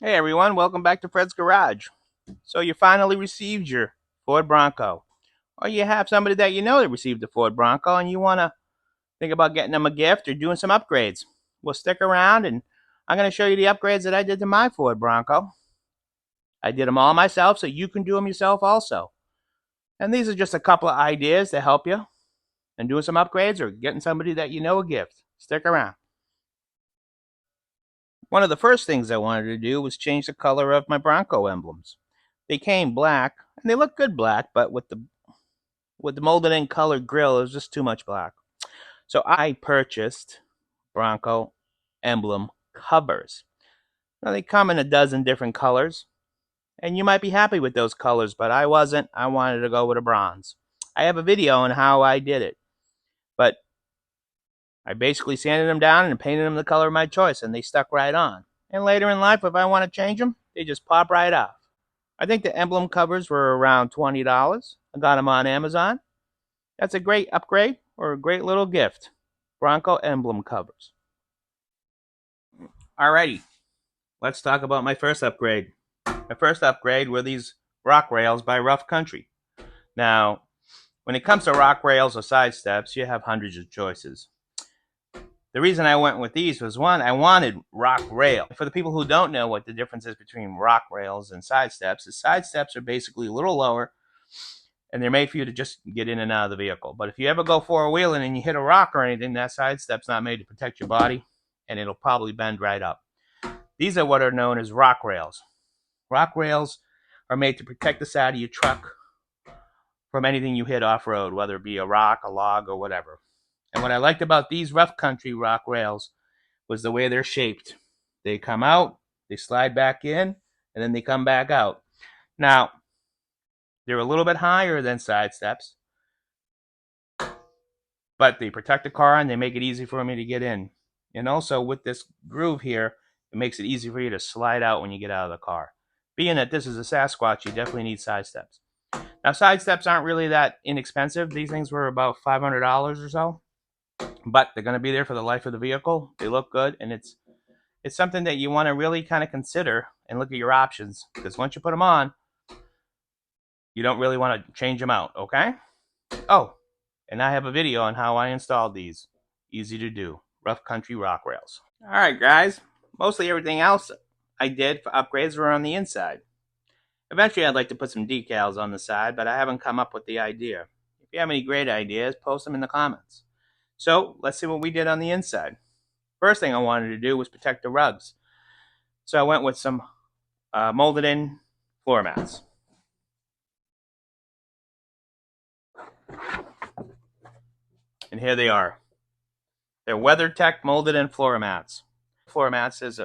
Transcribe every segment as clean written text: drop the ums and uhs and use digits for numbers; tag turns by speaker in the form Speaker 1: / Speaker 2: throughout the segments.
Speaker 1: Hey everyone, welcome back to Fred's Garage. So you finally received your Ford Bronco. Or you have somebody that you know that received a Ford Bronco and you want to think about getting them a gift or doing some upgrades. Well, stick around and I'm going to show you the upgrades that I did to my Ford Bronco. I did them all myself, so you can do them yourself also. And these are just a couple of ideas to help you in doing some upgrades or getting somebody that you know a gift. Stick around. One of the first things I wanted to do was change the color of my Bronco emblems. They came black, and they look good black, but with the molded in colored grill, it was just too much black. So I purchased Bronco emblem covers. Now they come in a dozen different colors, and you might be happy with those colors, but I wasn't. I wanted to go with a bronze. I have a video on how I did it, but I basically sanded them down and painted them the color of my choice, and they stuck right on. And later in life, if I want to change them, they just pop right off. I think the emblem covers were around $20. I got them on Amazon. That's a great upgrade or a great little gift. Bronco emblem covers. Alrighty, let's talk about my first upgrade. My first upgrade were these rock rails by Rough Country. Now, when it comes to rock rails or side steps, you have hundreds of choices. The reason I went with these was one, I wanted rock rail. For the people who don't know what the difference is between rock rails and side steps, the side steps are basically a little lower and they're made for you to just get in and out of the vehicle. But if you ever go four-wheeling and you hit a rock or anything, that side step's not made to protect your body and it'll probably bend right up. These are what are known as rock rails. Rock rails are made to protect the side of your truck from anything you hit off-road, whether it be a rock, a log, or whatever. And what I liked about these Rough Country rock rails was the way they're shaped. They come out, they slide back in, and then they come back out. Now, they're a little bit higher than side steps, but they protect the car and they make it easy for me to get in. And also with this groove here, it makes it easy for you to slide out when you get out of the car. Being that this is a Sasquatch, you definitely need side steps. Now, side steps aren't really that inexpensive. These things were about $500 or so, but they're going to be there for the life of the vehicle. They look good, and it's something that you want to really kind of consider and look at your options, because once you put them on, you don't really want to change them out, okay? Oh, and I have a video on how I installed these. Easy to do. Rough Country rock rails. All right, guys. Mostly everything else I did for upgrades were on the inside. Eventually, I'd like to put some decals on the side, but I haven't come up with the idea. If you have any great ideas, post them in the comments. So, let's see what we did on the inside. First thing I wanted to do was protect the rugs. So I went with some molded in floor mats. And here they are. They're WeatherTech molded in floor mats. Floor mats, there's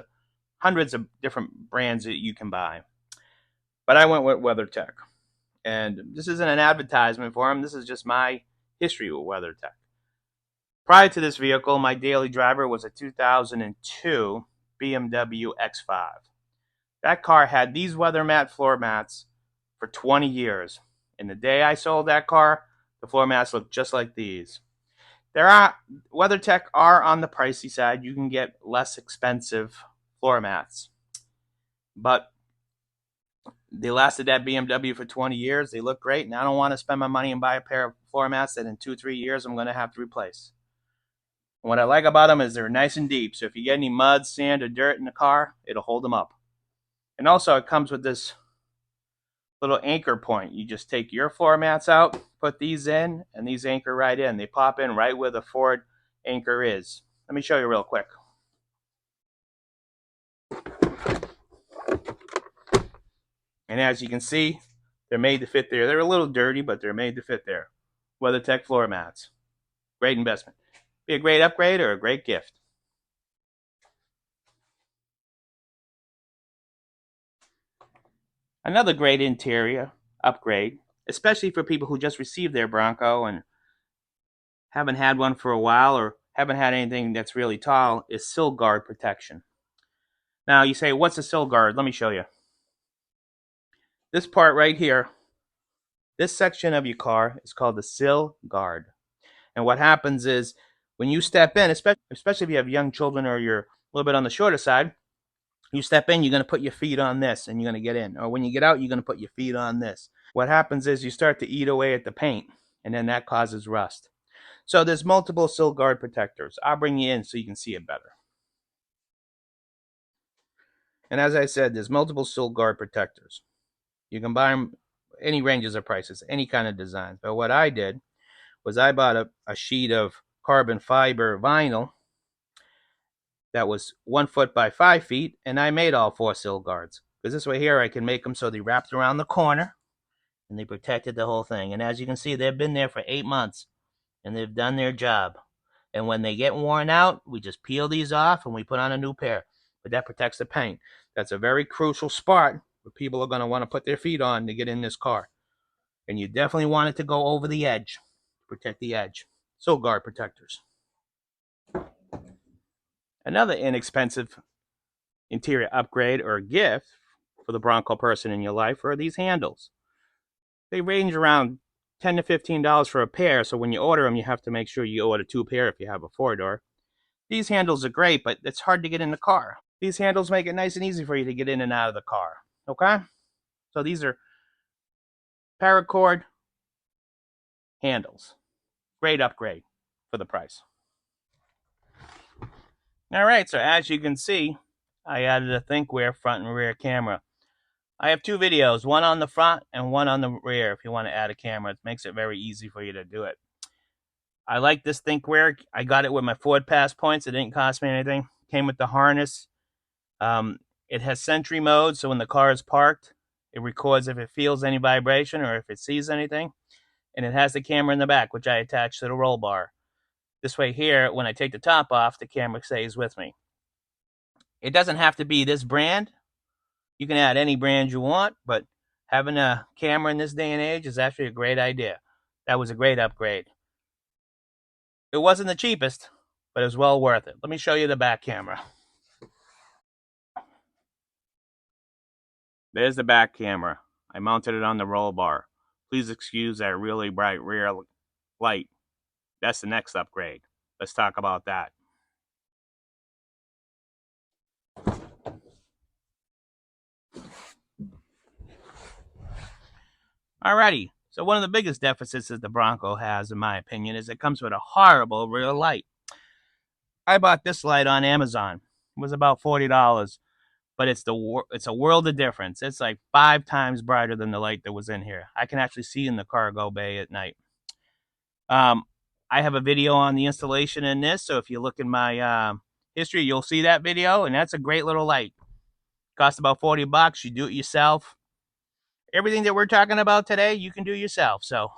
Speaker 1: hundreds of different brands that you can buy. But I went with WeatherTech. And this isn't an advertisement for them. This is just my history with WeatherTech. Prior to this vehicle, my daily driver was a 2002 BMW X5. That car had these weather mat floor mats for 20 years. And the day I sold that car, the floor mats looked just like these. WeatherTech are on the pricey side. You can get less expensive floor mats. But they lasted that BMW for 20 years. They look great, and I don't want to spend my money and buy a pair of floor mats that in 2-3 years I'm going to have to replace. And what I like about them is they're nice and deep, so if you get any mud, sand, or dirt in the car, it'll hold them up. And also, it comes with this little anchor point. You just take your floor mats out, put these in, and these anchor right in. They pop in right where the Ford anchor is. Let me show you real quick. And as you can see, they're made to fit there. They're a little dirty, but they're made to fit there. WeatherTech floor mats. Great investment. Be a great upgrade or a great gift. Another great interior upgrade, especially for people who just received their Bronco and haven't had one for a while or haven't had anything that's really tall, is sill guard protection. Now you say, what's a sill guard? Let me show you. This part right here, this section of your car is called the sill guard. And what happens is when you step in, especially if you have young children or you're a little bit on the shorter side, You step in, you're going to put your feet on this and you're going to get in. Or when you get out, you're going to put your feet on this. What happens is you start to eat away at the paint, and then that causes rust. So there's multiple sill guard protectors. I'll bring you in so you can see it better. And as I said, there's multiple sill guard protectors. You can buy them any ranges of prices, any kind of designs. But what I did was I bought a sheet of carbon fiber vinyl that was 1 foot by 5 feet, and I made all 4 sill guards. Because this way here, I can make them so they wrapped around the corner, and they protected the whole thing. And as you can see, they've been there for 8 months, and they've done their job. And when they get worn out, we just peel these off, and we put on a new pair. But that protects the paint. That's a very crucial spot where people are going to want to put their feet on to get in this car. And you definitely want it to go over the edge, protect the edge. Sill guard protectors. Another inexpensive interior upgrade or gift for the Bronco person in your life are these handles. They range around $10 to $15 for a pair, so when you order them, you have to make sure you order 2 pair if you have a 4-door. These handles are great, but it's hard to get in the car. These handles make it nice and easy for you to get in and out of the car. Okay? So these are Paracord handles. Great upgrade for the price. Alright, so as you can see, I added a Thinkware front and rear camera. I have 2 videos, one on the front and one on the rear if you want to add a camera. It makes it very easy for you to do it. I like this Thinkware. I got it with my Ford Pass points. It didn't cost me anything. Came with the harness. It has Sentry mode, so when the car is parked, it records if it feels any vibration or if it sees anything. And it has the camera in the back, which I attach to the roll bar. This way here, when I take the top off, the camera stays with me. It doesn't have to be this brand. You can add any brand you want, but having a camera in this day and age is actually a great idea. That was a great upgrade. It wasn't the cheapest, but it was well worth it. Let me show you the back camera. There's the back camera. I mounted it on the roll bar. Please excuse that really bright rear light. That's the next upgrade. Let's talk about that. Alrighty, so one of the biggest deficits that the Bronco has, in my opinion, is it comes with a horrible rear light. I bought this light on Amazon. It was about $40, but it's a world of difference. It's like 5 times brighter than the light that was in here. I can actually see in the cargo bay at night. I have a video on the installation in this, so if you look in my history, you'll see that video, and that's a great little light. Costs about $40. You do it yourself. Everything that we're talking about today, you can do yourself. So,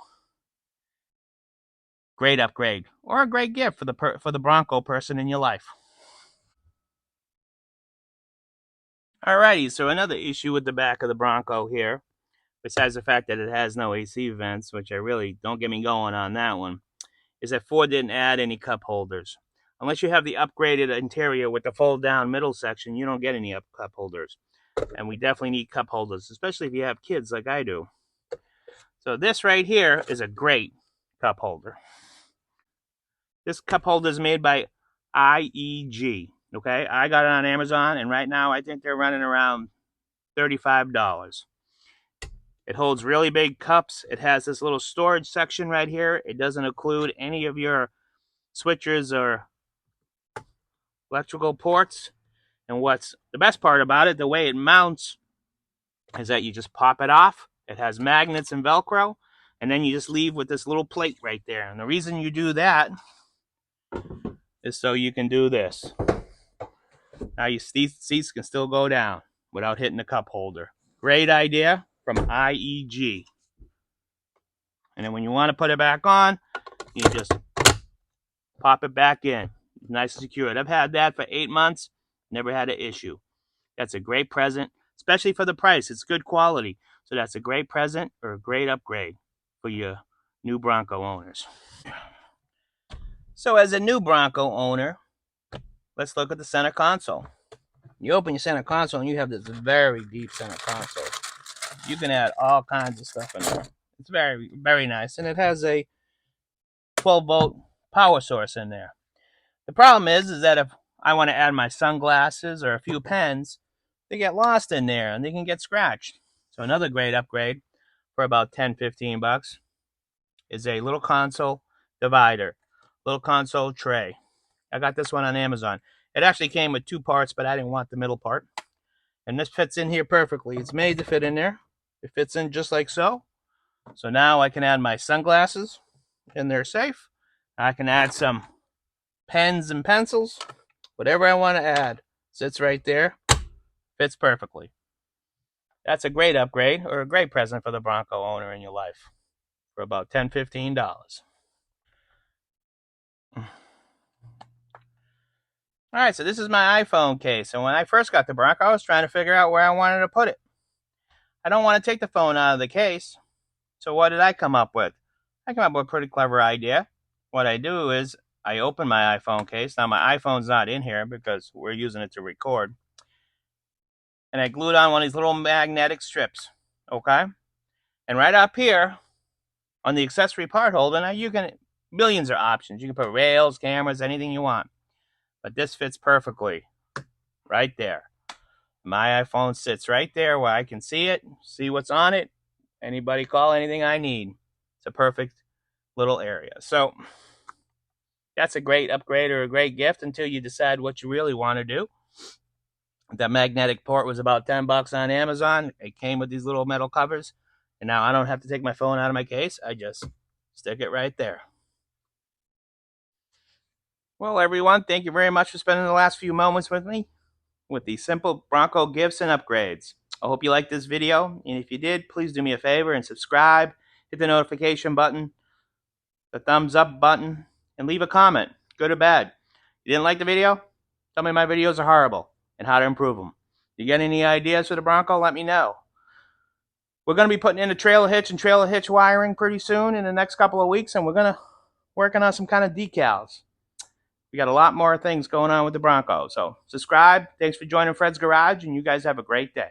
Speaker 1: great upgrade or a great gift for the Bronco person in your life. Alrighty, so another issue with the back of the Bronco here, besides the fact that it has no AC vents, which I really don't get me going on that one, is that Ford didn't add any cup holders. Unless you have the upgraded interior with the fold down middle section, you don't get any cup holders. And we definitely need cup holders, especially if you have kids like I do. So this right here is a great cup holder. This cup holder is made by IEG. Okay, I got it on Amazon, and right now I think they're running around $35. It holds really big cups. It has this little storage section right here. It doesn't include any of your switches or electrical ports. And what's the best part about it, the way it mounts, is that you just pop it off. It has magnets and Velcro, and then you just leave with this little plate right there. And the reason you do that is so you can do this. Now your seats can still go down without hitting the cup holder. Great idea from IEG. And then when you want to put it back on, you just pop it back in. Nice and secured. I've had that for 8 months. Never had an issue. That's a great present, especially for the price. It's good quality. So that's a great present or a great upgrade for your new Bronco owners. So as a new Bronco owner, let's look at the center console. You open your center console and you have this very deep center console. You can add all kinds of stuff in there. It's very, very nice. And it has a 12-volt power source in there. The problem is that if I want to add my sunglasses or a few pens, they get lost in there and they can get scratched. So another great upgrade for about 10-15 bucks is a little console divider, little console tray. I got this one on Amazon. It actually came with 2 parts, but I didn't want the middle part. And this fits in here perfectly. It's made to fit in there. It fits in just like so. So now I can add my sunglasses and they're safe. I can add some pens and pencils, whatever I want to add. Sits right there, fits perfectly. That's a great upgrade or a great present for the Bronco owner in your life for about $10-15. All right, so this is my iPhone case. And when I first got the Bronco, I was trying to figure out where I wanted to put it. I don't want to take the phone out of the case. So what did I come up with? I came up with a pretty clever idea. What I do is I open my iPhone case. Now my iPhone's not in here because we're using it to record. And I glued on one of these little magnetic strips. Okay? And right up here on the accessory part holder, now you can, millions of options. You can put rails, cameras, anything you want. But this fits perfectly right there. My iPhone sits right there where I can see it, see what's on it. Anybody call anything I need. It's a perfect little area. So that's a great upgrade or a great gift until you decide what you really want to do. That magnetic port was about 10 bucks on Amazon. It came with these little metal covers. And now I don't have to take my phone out of my case. I just stick it right there. Well, everyone, thank you very much for spending the last few moments with me with these simple Bronco gifts and upgrades. I hope you liked this video. And if you did, please do me a favor and subscribe. Hit the notification button, the thumbs up button, and leave a comment, good or bad. You didn't like the video? Tell me my videos are horrible and how to improve them. You get any ideas for the Bronco? Let me know. We're going to be putting in a trailer hitch and trailer hitch wiring pretty soon in the next couple of weeks, and we're going to working on some kind of decals. We got a lot more things going on with the Bronco. So subscribe. Thanks for joining Fred's Garage, and you guys have a great day.